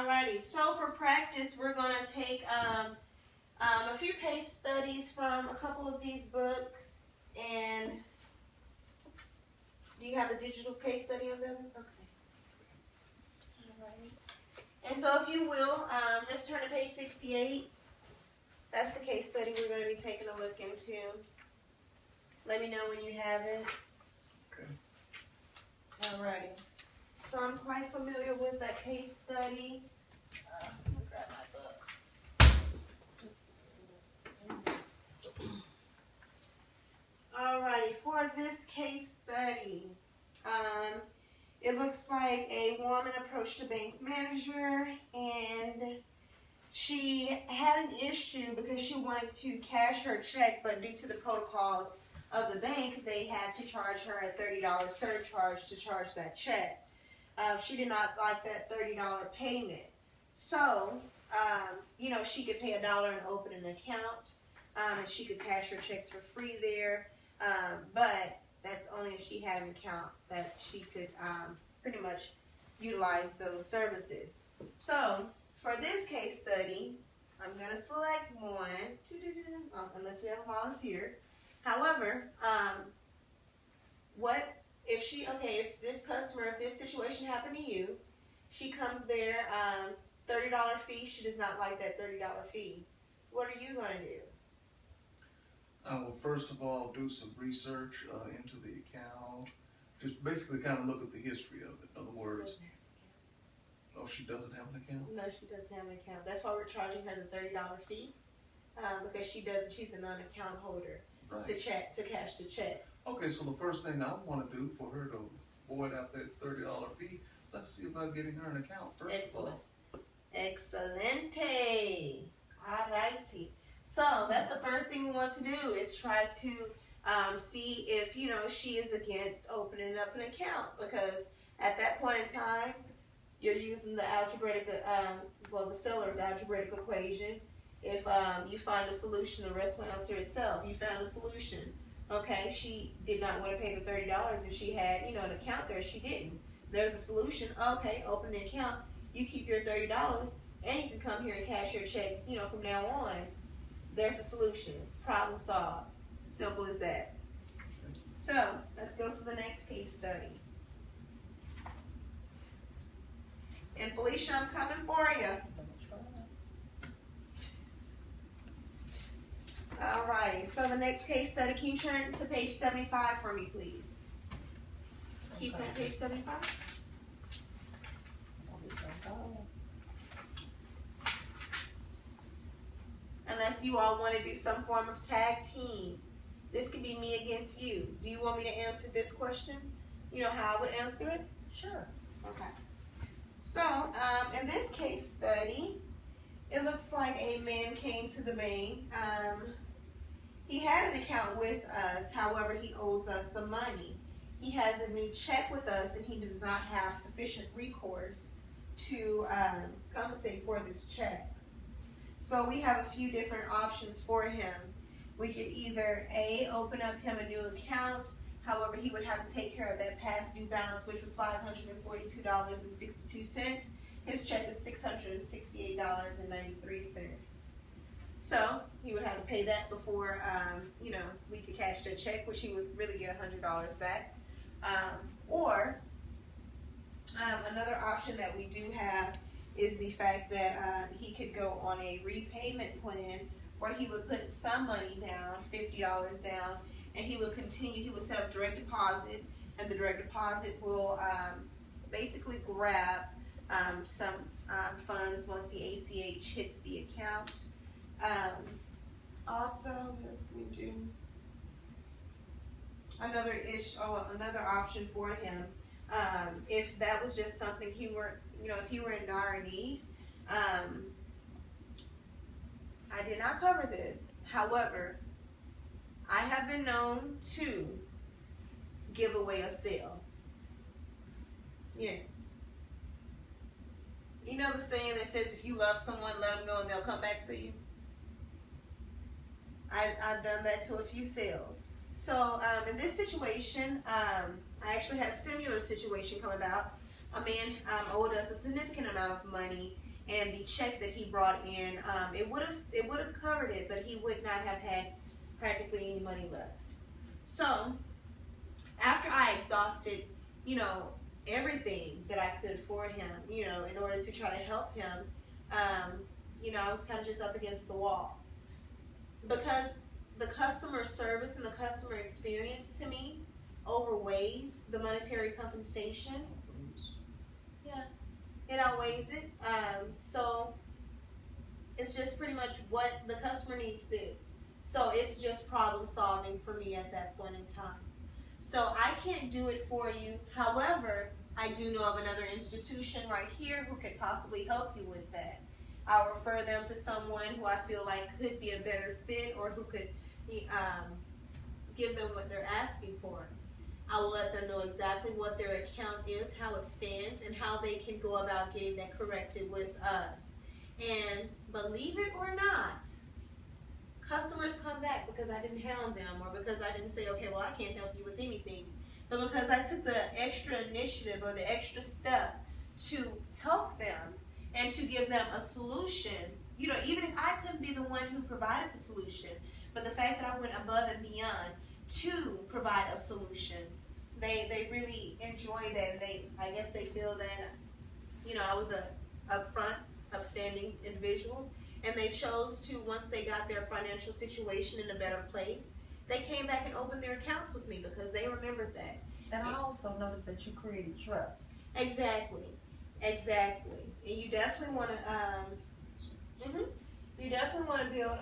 Alrighty, so for practice, we're going to take a few case studies from a couple of these books. And do you have the digital case study of them? Okay. Alrighty. And so if you will, just turn to page 68. That's the case study we're going to be taking a look into. Let me know when you have it. Okay. Alrighty. So I'm quite familiar with that case study. Let me grab my book. Alrighty, for this case study, it looks like a woman approached a bank manager and she had an issue because she wanted to cash her check, but due to the protocols of the bank, they had to charge her a $30 surcharge to charge that check. She did not like that $30 payment. So, she could pay $1 and open an account, and she could cash her checks for free there. But that's only if she had an account that she could pretty much utilize those services. So, for this case study, I'm going to select one, unless we have a volunteer. However, if this situation happened to you, she comes there, $30 fee, she does not like that $30 fee. What are you going to do? I will first of all do some research into the account. Just basically kind of look at the history of it. In other words, oh, she doesn't have an account? No, she doesn't have an account. That's why we're charging her the $30 fee, because she's a non-account holder. Right. To cash the check. Okay, so the first thing I want to do for her to avoid out that $30 fee, let's see about getting her an account first Excellent. of all. Excelente. Alrighty. So that's the first thing we want to do is try to see if she is against opening up an account, because at that point in time you're using the the seller's algebraic equation. If you find a solution, the rest will answer itself. You found a solution. Okay, she did not want to pay the $30. If she had, an account there, she didn't. There's a solution. Okay, open the account. You keep your $30, and you can come here and cash your checks, from now on. There's a solution. Problem solved. Simple as that. So, let's go to the next case study. And Felicia, I'm coming for you. Alrighty, so the next case study, can you turn to page 75 for me, please? Can you turn to page 75? Unless you all want to do some form of tag team. This could be me against you. Do you want me to answer this question? You know how I would answer it? Sure. Okay. So, in this case study, it looks like a man came to the bank. He had an account with us, however, he owes us some money. He has a new check with us, and he does not have sufficient recourse to compensate for this check. So we have a few different options for him. We could either A, open up him a new account, however, he would have to take care of that past due balance, which was $542.62. His check is $668.93. So he would have to pay that before, we could cash that check, which he would really get $100 back. Or another option that we do have is the fact that he could go on a repayment plan where he would put some money down, $50 down, and he would set up direct deposit, and the direct deposit will basically grab some funds once the ACH hits the account. Also, let's go do another option for him. If that was just something if he were in dire need. I did not cover this. However, I have been known to give away a sale. Yes. You know the saying that says, if you love someone, let them go and they'll come back to you? I've done that to a few sales. So in this situation, I actually had a similar situation come about. A man owed us a significant amount of money, and the check that he brought in, it would have covered it, but he would not have had practically any money left. So after I exhausted, you know, everything that I could for him, you know, in order to try to help him, you know, I was kind of just up against the wall, because the customer service and the customer experience to me outweighs the monetary compensation. Yeah, it outweighs it. So it's just pretty much what the customer needs this. So it's just problem solving for me at that point in time. So I can't do it for you. However, I do know of another institution right here who could possibly help you with that. I'll refer them to someone who I feel like could be a better fit, or who could give them what they're asking for. I will let them know exactly what their account is, how it stands, and how they can go about getting that corrected with us. And believe it or not, customers come back because I didn't hound them, or because I didn't say, okay, well, I can't help you with anything. But because I took the extra initiative or the extra step to help them and to give them a solution. You know, even if I couldn't be the one who provided the solution, but the fact that I went above and beyond to provide a solution, they really enjoy that. And I guess they feel that, you know, I was a upfront, upstanding individual, and they chose to, once they got their financial situation in a better place, they came back and opened their accounts with me because they remembered that. And I also noticed that you created trust. Exactly. And you definitely want to, build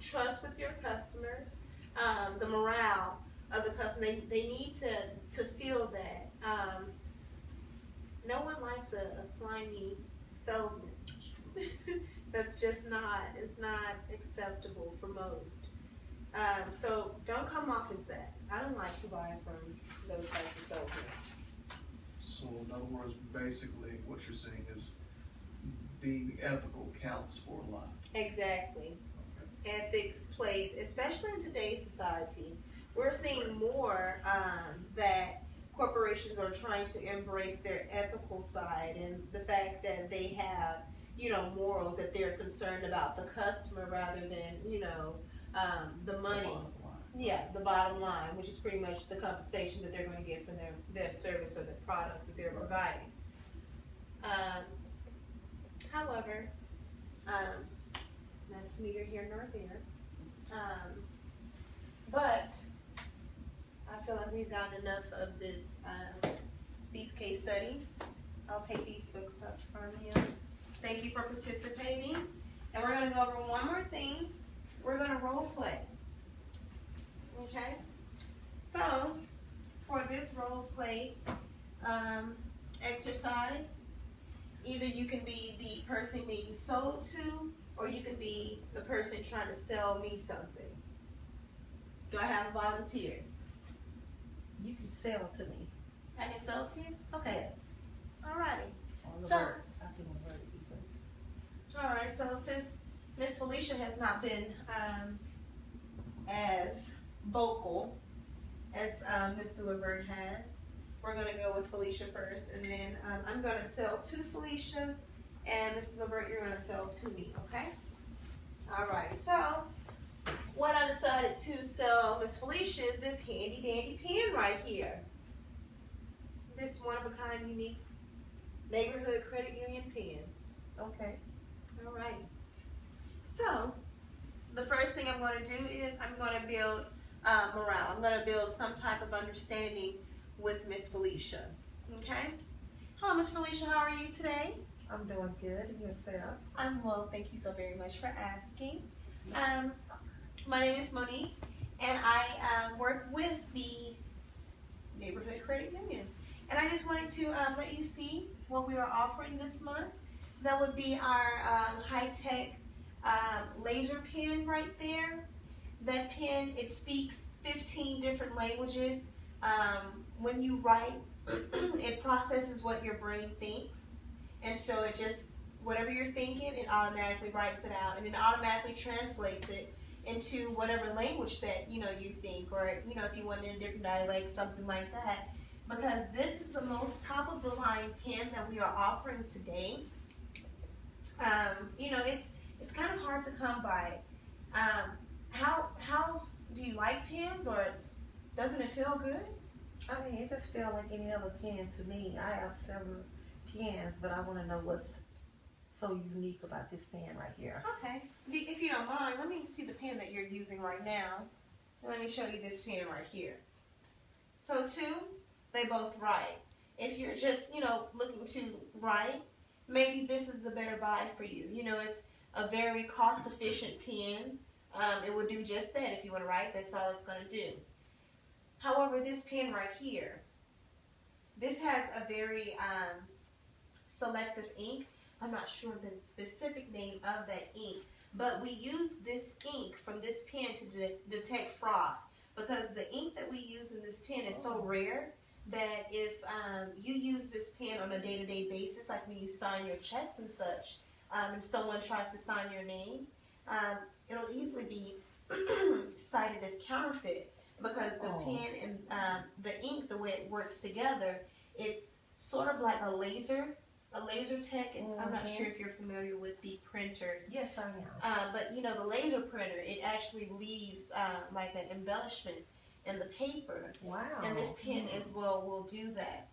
trust with your customers. The morale of the customer, they need to feel that. No one likes a slimy salesman. That's just it's not acceptable for most. So don't come off as that. I don't like to buy from those types of salesmen. So in other words, basically what you're saying is being ethical counts for a lot. Exactly. Okay. Ethics plays, especially in today's society. We're seeing more that corporations are trying to embrace their ethical side, and the fact that they have, you know, morals, that they're concerned about the customer rather than, you know, the money. Yeah, the bottom line, which is pretty much the compensation that they're going to get from their service or the product that they're providing. However, that's neither here nor there. But I feel like we've gotten enough of this, these case studies. I'll take these books up from you. Thank you for participating. And we're going to go over one more thing. We're going to role play. Okay? So, for this role play exercise, either you can be the person being sold to, or you can be the person trying to sell me something. Do I have a volunteer? You can sell to me. I can sell to you? Okay. Yes. Alrighty. So, So, I can revert it either. alright, so since Miss Felicia has not been as vocal as Mr. Levert has, we're going to go with Felicia first, and then I'm going to sell to Felicia, and Mr. Levert, you're going to sell to me, okay? Alright, so what I decided to sell Miss Felicia is this handy dandy pen right here. This one-of-a-kind, unique neighborhood credit union pen. Okay. Alright. So, the first thing I'm going to do is I'm going to build morale. I'm going to build some type of understanding with Miss Felicia. Okay? Hello, Miss Felicia. How are you today? I'm doing good. And yourself? I'm well. Thank you so very much for asking. My name is Monique, and I work with the Neighborhood Credit Union. And I just wanted to let you see what we are offering this month. That would be our high-tech laser pen right there. That pen, it speaks 15 different languages. When you write, it processes what your brain thinks. And so it just, whatever you're thinking, it automatically writes it out. And it automatically translates it into whatever language that, you know, you think. Or, you know, if you wanted a different dialect, something like that. Because this is the most top-of-the-line pen that we are offering today. You know, it's kind of hard to come by. How do you like pens, or doesn't it feel good? I mean, it just feels like any other pen to me. I have several pens, but I want to know what's so unique about this pen right here. Okay. If you don't mind, let me see the pen that you're using right now. And let me show you this pen right here. So two, they both write. If you're just, you know, looking to write, maybe this is the better buy for you. You know, it's a very cost-efficient pen. It will do just that. If you want to write, that's all it's going to do. However, this pen right here, this has a very selective ink. I'm not sure the specific name of that ink, but we use this ink from this pen to detect fraud, because the ink that we use in this pen is so rare that if you use this pen on a day-to-day basis, like when you sign your checks and such, and someone tries to sign your name, it'll easily be cited as counterfeit, because the pen and the ink, the way it works together, it's sort of like a laser tech, and I'm not sure if you're familiar with the printers. Yes, I am. But you know, the laser printer, it actually leaves like an embellishment in the paper. Wow. And this pen as well will do that.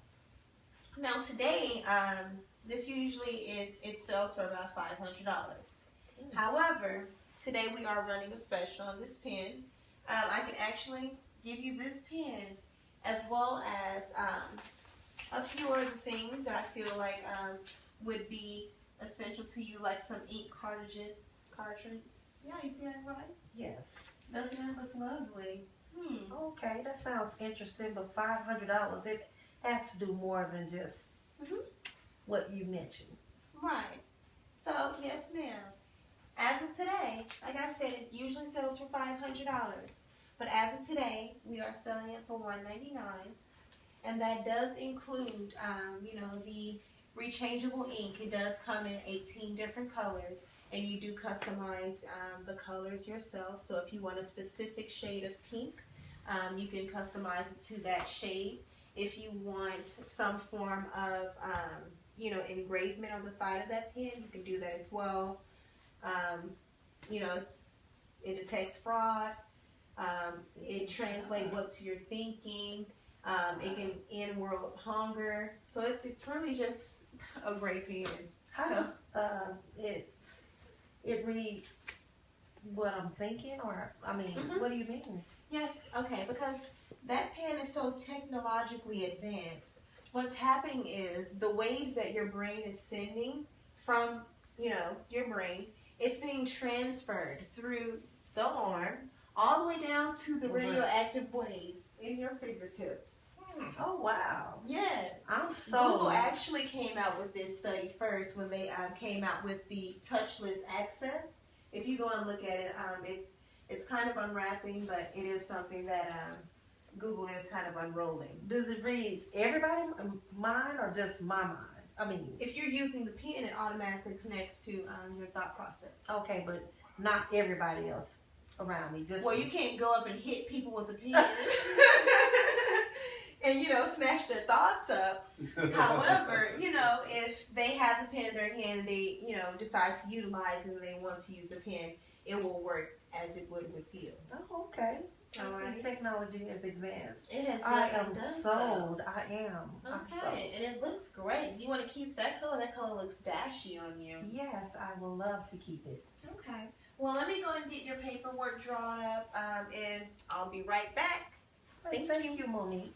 Now today, this usually it sells for about $500. However, today we are running a special on this pen. I can actually give you this pen as well as a few other things that I feel like would be essential to you, like some ink cartridges. Yeah, you see that right? Yes. Doesn't that look lovely? Okay, that sounds interesting, but $500, it has to do more than just what you mentioned. Right. So, yes ma'am. As of today, like I said, it usually sells for $500. But as of today, we are selling it for $199. And that does include, you know, the rechangeable ink. It does come in 18 different colors, and you do customize the colors yourself. So if you want a specific shade of pink, you can customize it to that shade. If you want some form of, you know, engravement on the side of that pen, you can do that as well. You know, it detects fraud. It translates what you're thinking. It can end world hunger. So it's really just a great pen. How does it reads what I'm thinking, or I mean, what do you mean? Yes, okay, because that pen is so technologically advanced. What's happening is the waves that your brain is sending from, you know, your brain, it's being transferred through the arm all the way down to the radioactive waves in your fingertips. Oh, wow. Yes. I'm so... Google actually came out with this study first when they came out with the touchless access. If you go and look at it, it's kind of unwrapping, but it is something that Google is kind of unrolling. Does it read everybody's mind or just my mind? I mean... If you're using the pen, it automatically connects to your thought process. Okay, but not everybody else around me. Just well, you can't go up and hit people with a pen and, you know, snatch their thoughts up. However, you know, if they have the pen in their hand and they, you know, decide to utilize it and they want to use the pen, it will work as it would with you. Oh, okay. All right. Technology is advanced. It has I am done sold. I am. Okay, and it looks great. Do you want to keep that color? That color looks dashy on you. Yes, I will love to keep it. Okay. Well, let me go and get your paperwork drawn up, and I'll be right back. Thank you, Monique.